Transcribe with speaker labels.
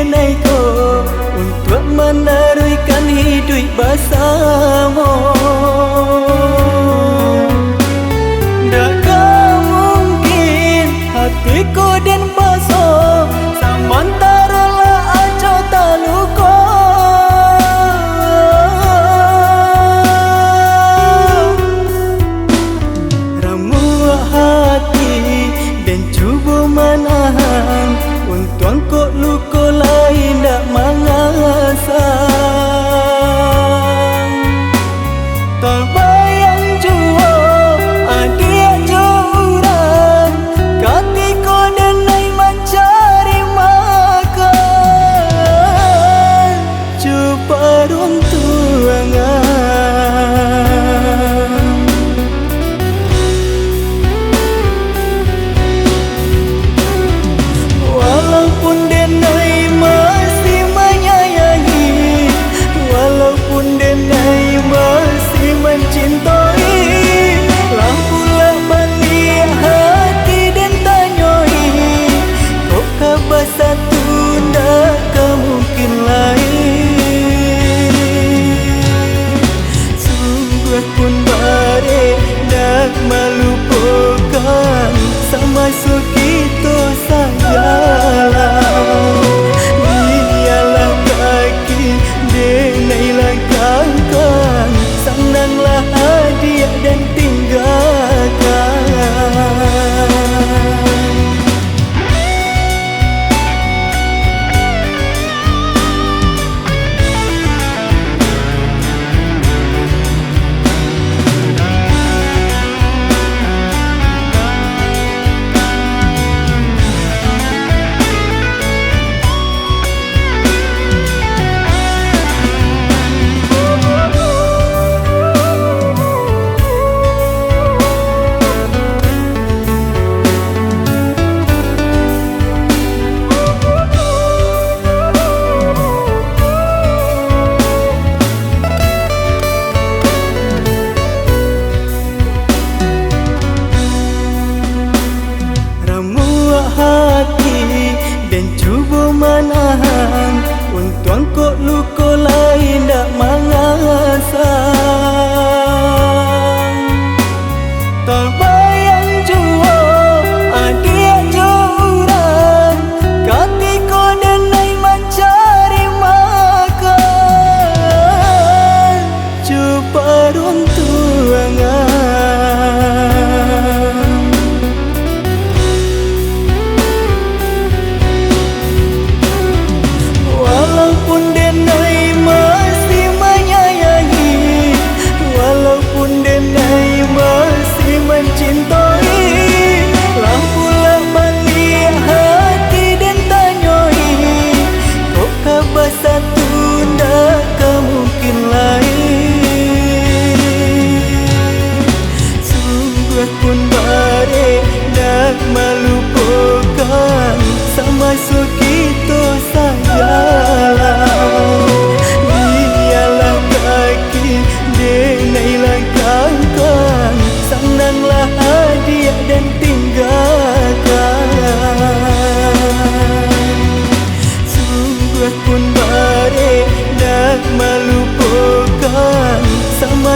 Speaker 1: denai ko untuk meneruskan hidup bersama. Takkan mungkin hatiku dan basuh sementara lah aja tak luka. Ramuh hati dan cuba menahan untuk kau luka lain tak mengasang. Tak bayang jua adik jurang ketika denai mencari makan. Cuba runtuangan walaupun denai masih menyayangi, walaupun denai masih mencintai, lampulah balik hati dan tanyai, kok kabar satu ndak mungkin lain. Sungguh pun bare ndak melupakan sama kita sayang. Dialah kaki denai langkahkan, senanglah hadiah dan tinggalkan. Hati dan cuba menahan untuk kau luka lain tak mengasang. Tak bayang jua adik jurang ketika denai mencari makan. Cuba runtuangan walaupun denai masih menyayangi, walaupun denai masih mencintai, lampulah balik hati dan tanyai, kok kabar satu ndak mungkin lain. Sungguh pun bare ndak melupakan sama kita sayang. Dialah kaki denai langkahkan, senanglah hadiah dan tinggalkan. Sungguh pun bare ndak melupakan sama